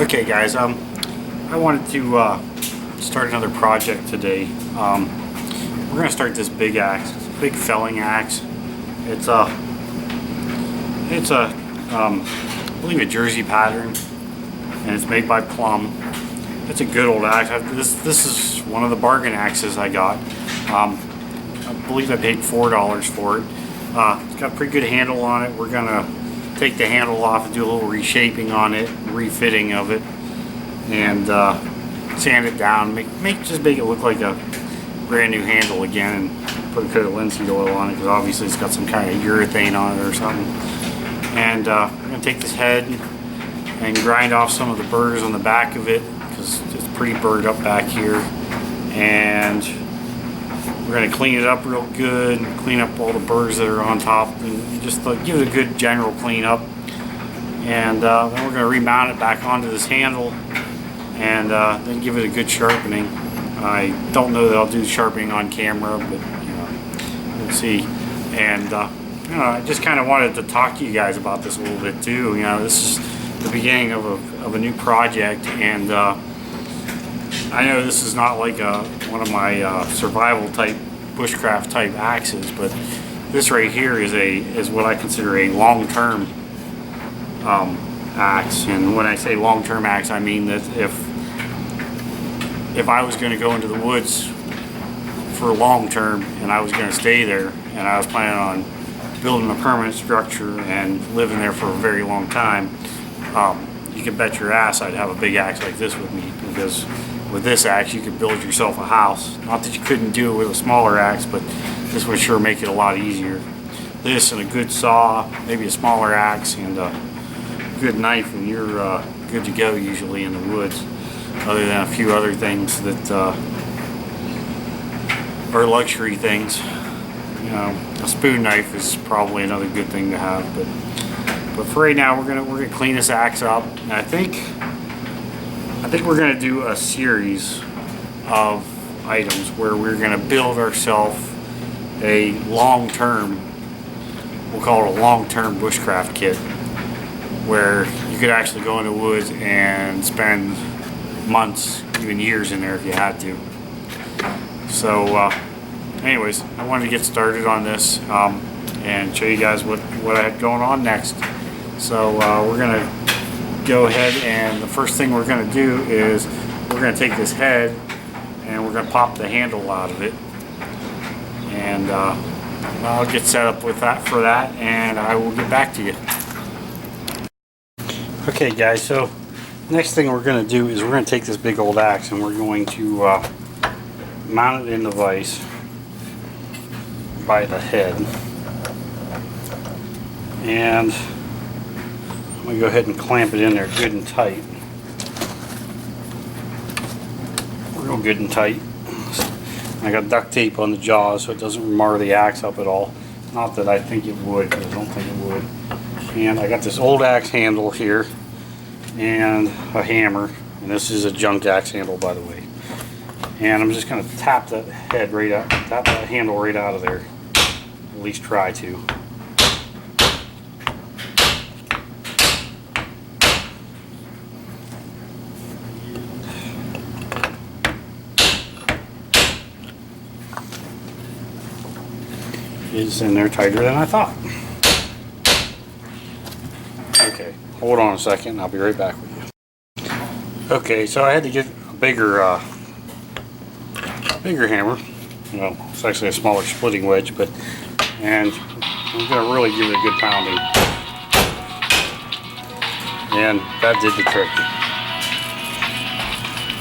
Okay guys, I wanted to start another project today. We're going to start this big axe, big felling axe. It's a I believe a Jersey pattern, and it's made by Plum. It's a good old axe. This is one of the bargain axes I got. I believe I paid $4 for it. It's got a pretty good handle on it. We're going to take the handle off and do a little reshaping on it, refitting of it, and sand it down, just make it look like a brand new handle again, and put a coat of linseed oil on it because obviously it's got some kind of urethane on it or something. And I'm going to take this head and grind off some of the burrs on the back of it because it's pretty burred up back here, and we're going to clean it up real good, clean up all the burrs that are on top, and just give it a good general clean up. And then we're going to remount it back onto this handle, and then give it a good sharpening. I don't know that I'll do sharpening on camera, but we'll see. And I just kind of wanted to talk to you guys about this a little bit too. This is the beginning of a new project, and I know this is not like one of my survival type, bushcraft type axes, but this right here is what I consider a long-term axe. And when I say long-term axe, I mean that if I was going to go into the woods for long-term and I was going to stay there, and I was planning on building a permanent structure and living there for a very long time, you can bet your ass I'd have a big axe like this with me, because with this axe you could build yourself a house. Not that you couldn't do it with a smaller axe, but this would sure make it a lot easier. This and a good saw, maybe a smaller axe, and a good knife, and you're good to go usually in the woods, other than a few other things that are luxury things. A spoon knife is probably another good thing to have, but for right now we're gonna clean this axe up, and I think we're gonna do a series of items where we're gonna build ourselves a long-term, we'll call it a long-term bushcraft kit, where you could actually go into the woods and spend months, even years in there if you had to. So anyways, I wanted to get started on this and show you guys what I had going on next. So we're gonna go ahead, and the first thing we're gonna do is we're gonna take this head and we're gonna pop the handle out of it, and I'll get set up with that and I will get back to you. Okay guys, so next thing we're going to do is we're going to take this big old axe and we're going to mount it in the vise by the head, and I'm going to go ahead and clamp it in there good and tight, real good and tight. I got duct tape on the jaws so it doesn't mar the axe up at all. Not that I think it would, but I don't think it would. And I got this old axe handle here and a hammer, and this is a junk axe handle, by the way. And I'm just going to tap that head right out, tap that handle right out of there. At least try to. It's in there tighter than I thought. Okay, hold on a second, I'll be right back with you. Okay, so I had to get a bigger hammer. Well, it's actually a smaller splitting wedge, and I'm going to really give it a good pounding. And that did the trick.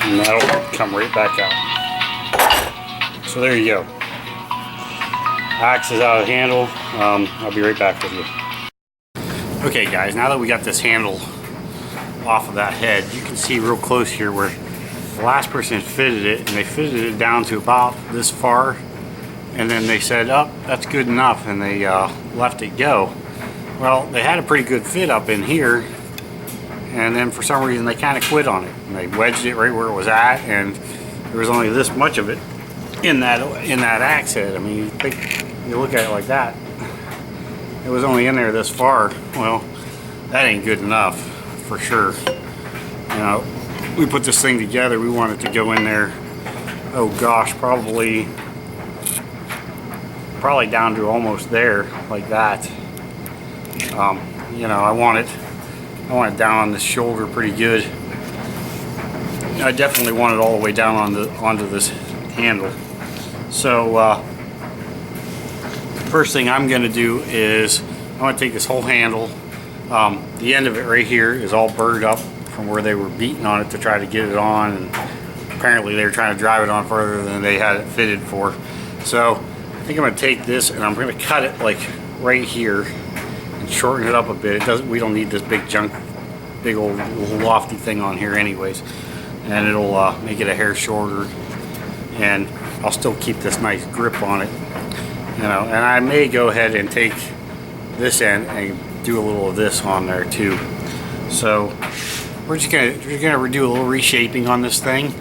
And that'll come right back out. So there you go. Axe is out of the handle. I'll be right back with you. Okay guys, now that we got this handle off of that head, you can see real close here where the last person fitted it, and they fitted it down to about this far, and then they said, oh, that's good enough, and they let it go. Well, they had a pretty good fit up in here, and then for some reason they kind of quit on it, and they wedged it right where it was at, and there was only this much of it in that axe head. I mean, you look at it like that, it was only in there this far. Well, that ain't good enough for sure. You know, we put this thing together, we want it to go in there, oh gosh, probably down to almost there, like that. You know, I want it down on the shoulder pretty good. I definitely want it all the way down onto this handle. So first thing I'm going to do is I'm going to take this whole handle. The end of it right here is all burred up from where they were beating on it to try to get it on, and apparently they were trying to drive it on further than they had it fitted for. So I think I'm going to take this and I'm going to cut it like right here and shorten it up a bit. We don't need this big old lofty thing on here anyways, and it'll make it a hair shorter, and I'll still keep this nice grip on it, you know. And I may go ahead and take this end and do a little of this on there too. So we're just gonna do a little reshaping on this thing,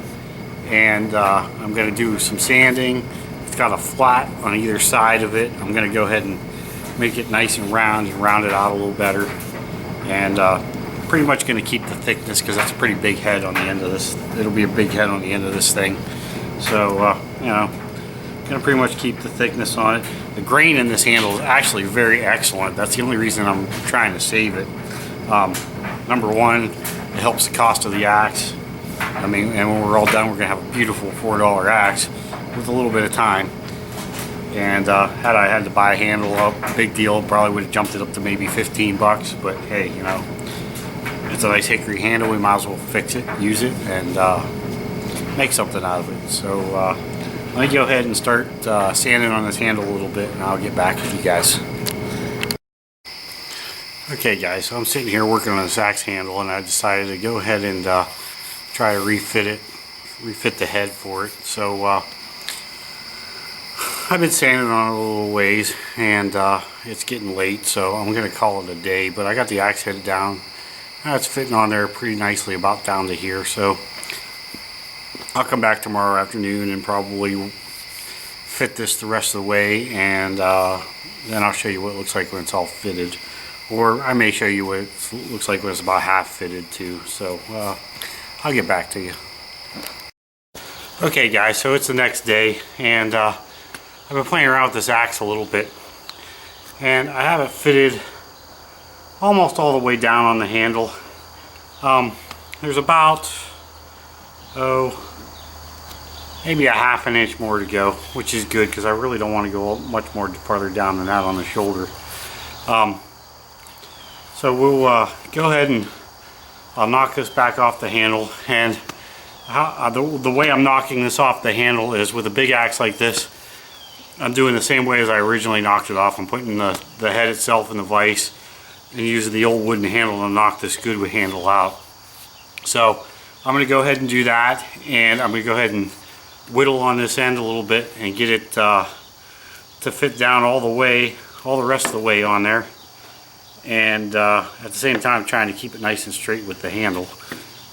and I'm gonna do some sanding. It's got a flat on either side of it. I'm gonna go ahead and make it nice and round it out a little better, and pretty much gonna keep the thickness because that's a pretty big head on the end of this. It'll be a big head on the end of this thing. So you know, gonna pretty much keep the thickness on it. The grain in this handle is actually very excellent. That's the only reason I'm trying to save it. Number one, it helps the cost of the axe. I mean, and when we're all done, we're gonna have a beautiful $4 axe with a little bit of time. And had I had to buy a handle up, big deal, probably would have jumped it up to maybe 15 bucks. But hey, you know, it's a nice hickory handle. We might as well fix it, use it, and make something out of it. So let me go ahead and start sanding on this handle a little bit, and I'll get back with you guys. Okay guys, so I'm sitting here working on this axe handle, and I decided to go ahead and try to refit the head for it. So I've been sanding on it a little ways, and it's getting late, so I'm going to call it a day. But I got the axe head down. It's fitting on there pretty nicely, about down to here. So I'll come back tomorrow afternoon and probably fit this the rest of the way, and then I'll show you what it looks like when it's all fitted. Or I may show you what it looks like when it's about half fitted too. So I'll get back to you. Okay guys, so it's the next day, and I've been playing around with this axe a little bit, and I have it fitted almost all the way down on the handle. There's about maybe a half an inch more to go, which is good because I really don't want to go much more farther down than that on the shoulder. So we'll go ahead and I'll knock this back off the handle, and the way I'm knocking this off the handle is with a big axe like this. I'm doing the same way as I originally knocked it off. I'm putting the head itself in the vise and using the old wooden handle to knock this good handle out. So I'm going to go ahead and do that, and I'm going to go ahead and whittle on this end a little bit and get it to fit down all the rest of the way on there, and at the same time trying to keep it nice and straight with the handle.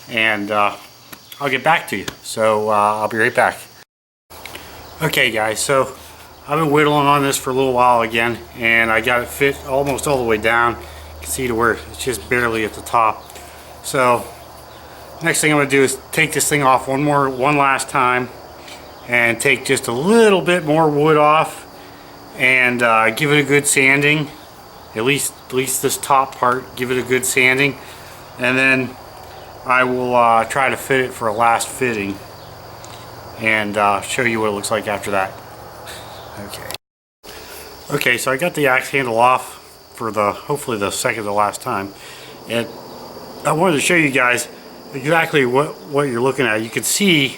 And I'll get back to you, so I'll be right back. Okay guys, so I've been whittling on this for a little while again, and I got it fit almost all the way down. You can see to where it's just barely at the top. So next thing I'm going to do is take this thing off one last time, and take just a little bit more wood off, and give it a good sanding. At least this top part, give it a good sanding, and then I will try to fit it for a last fitting, and show you what it looks like after that. Okay, so I got the axe handle off for hopefully the second to last time, and I wanted to show you guys exactly what you're looking at. You can see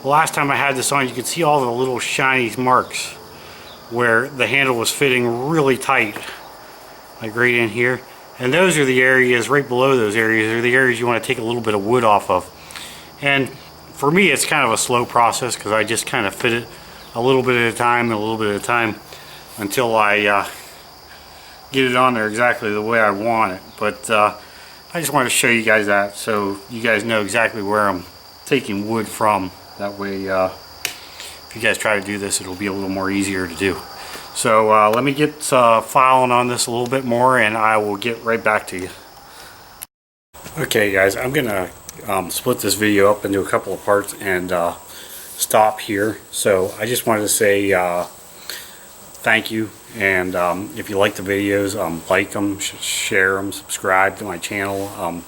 the last time I had this on, you could see all the little shiny marks where the handle was fitting really tight, like right in here. And those are the areas, right below those areas, are the areas you want to take a little bit of wood off of. And for me, it's kind of a slow process because I just kind of fit it a little bit at a time and a little bit at a time until I get it on there exactly the way I want it. But I just wanted to show you guys that so you guys know exactly where I'm taking wood from. That way, if you guys try to do this, it'll be a little more easier to do. So let me get filing on this a little bit more, and I will get right back to you. Okay guys, I'm gonna split this video up into a couple of parts and stop here. So I just wanted to say thank you, and if you like the videos, like them, share them, subscribe to my channel.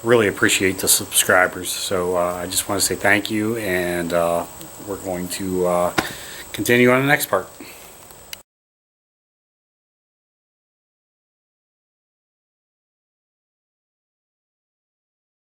Really appreciate the subscribers. So I just want to say thank you, and we're going to continue on the next part.